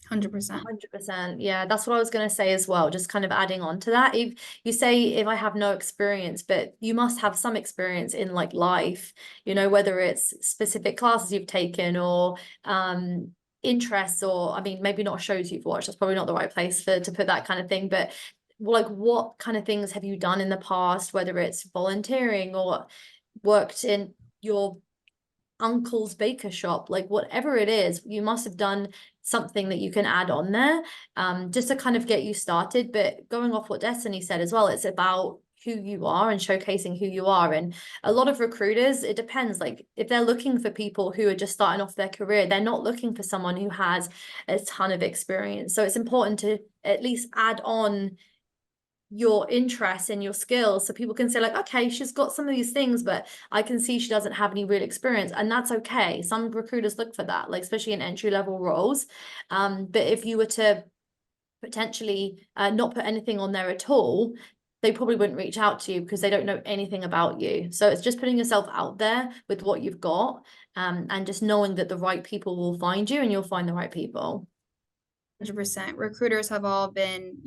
Speaker 1: 100%.
Speaker 3: 100%. Yeah, that's what I was going to say as well. Just kind of adding on to that. If you say, if I have no experience, but you must have some experience in like life, whether it's specific classes you've taken or interests, or I mean, maybe not shows you've watched. That's probably not the right place to put that kind of thing. But like, what kind of things have you done in the past, whether it's volunteering or worked in your uncle's baker shop, like whatever it is, you must have done something that you can add on there, just to kind of get you started. But going off what Destiny said as well, it's about who you are and showcasing who you are. And a lot of recruiters, it depends, like if they're looking for people who are just starting off their career, they're not looking for someone who has a ton of experience. So it's important to at least add on your interests and your skills so people can say like, okay, she's got some of these things, but I can see she doesn't have any real experience, and that's okay. Some recruiters look for that, like especially in entry-level roles. But if you were to potentially not put anything on there at all, they probably wouldn't reach out to you because they don't know anything about you. So it's just putting yourself out there with what you've got, and just knowing that the right people will find you and you'll find the right people.
Speaker 1: 100%. Recruiters have all been,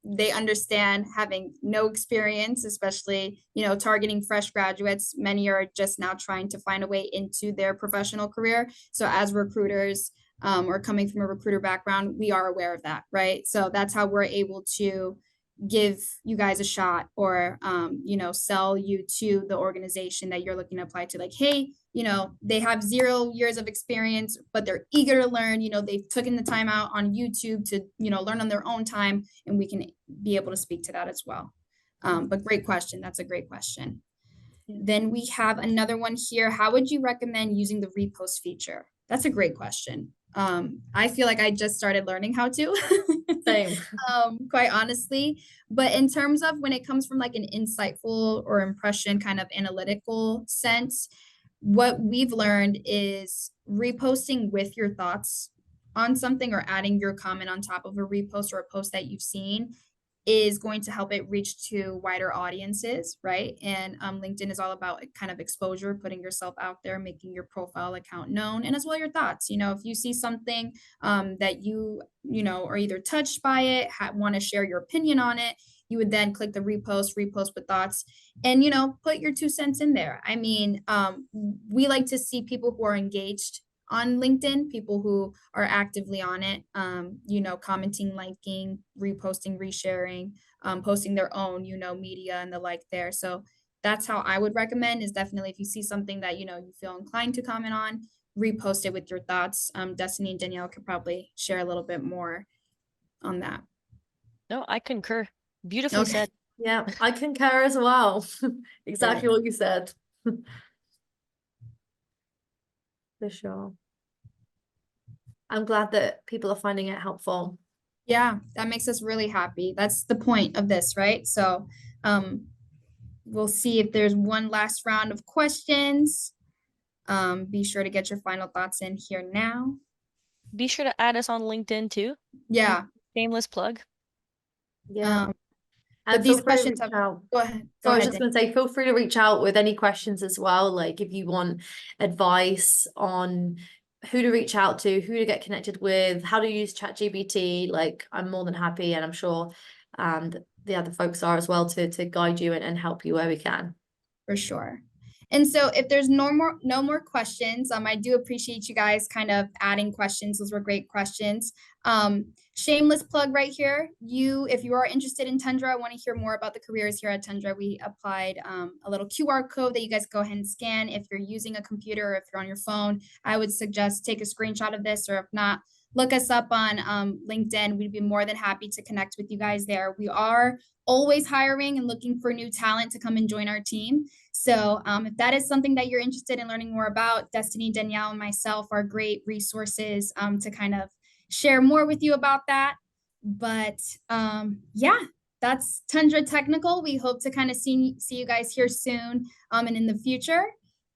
Speaker 1: they understand having no experience, especially, targeting fresh graduates. Many are just now trying to find a way into their professional career. So as recruiters, or coming from a recruiter background, we are aware of that, right? So that's how we're able to give you guys a shot, or sell you to the organization that you're looking to apply to. Like, hey, they have 0 years of experience, but they're eager to learn. They've taken the time out on YouTube to learn on their own time, and we can be able to speak to that as well. But great question. That's a great question. Then we have another one here. How would you recommend using the repost feature? That's a great question. I feel like I just started learning how to.
Speaker 3: Same.
Speaker 1: Quite honestly. But in terms of when it comes from like an insightful or impression kind of analytical sense, what we've learned is reposting with your thoughts on something, or adding your comment on top of a repost or a post that you've seen, is going to help it reach to wider audiences, right? And LinkedIn is all about kind of exposure, putting yourself out there, making your profile account known, and as well your thoughts. If you see something that you are either touched by it, want to share your opinion on it, you would then click the repost with thoughts, and put your 2 cents in there. I mean, we like to see people who are engaged on LinkedIn, people who are actively on it, commenting, liking, reposting, resharing, posting their own, media and the like there. So that's how I would recommend, is definitely if you see something that, you feel inclined to comment on, repost it with your thoughts. Destiny and Danielle could probably share a little bit more on that.
Speaker 2: No, I concur. Beautifully
Speaker 1: Okay.
Speaker 2: said.
Speaker 3: Yeah, I concur as well. Exactly what you said. For sure. I'm glad that people are finding it helpful.
Speaker 1: Yeah, that makes us really happy. That's the point of this, right? So we'll see if there's one last round of questions. Be sure to get your final thoughts in here now.
Speaker 2: Be sure to add us on LinkedIn too.
Speaker 1: Yeah.
Speaker 2: Shameless plug.
Speaker 3: Yeah.
Speaker 1: But
Speaker 3: And
Speaker 1: these
Speaker 3: feel free to
Speaker 1: questions
Speaker 3: reach
Speaker 1: have,
Speaker 3: out.
Speaker 1: go ahead.
Speaker 3: So I was just going to say, feel free to reach out with any questions as well. Like if you want advice on who to reach out to, who to get connected with, how to use ChatGPT, like I'm more than happy, and I'm sure the other folks are as well, to guide you and help you where we can.
Speaker 1: For sure. And so if there's no more questions, I do appreciate you guys kind of adding questions. Those were great questions. Shameless plug right here. If you are interested in Tundra, I want to hear more about the careers here at Tundra. We applied a little QR code that you guys go ahead and scan. If you're using a computer, or if you're on your phone, I would suggest take a screenshot of this, or if not, look us up on LinkedIn. We'd be more than happy to connect with you guys there. We are always hiring and looking for new talent to come and join our team. So if that is something that you're interested in learning more about, Destiny, Danielle, and myself are great resources to kind of share more with you about that. But yeah, that's Tundra Technical. We hope to kind of see you guys here soon and in the future.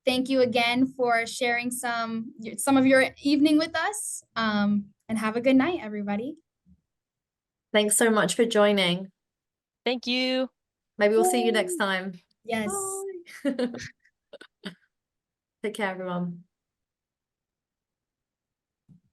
Speaker 1: Thank you again for sharing some of your evening with us, and have a good night, everybody.
Speaker 3: Thanks so much for joining.
Speaker 2: Thank you.
Speaker 3: Maybe we'll see you next time.
Speaker 1: Yes.
Speaker 3: Bye. Take care, everyone.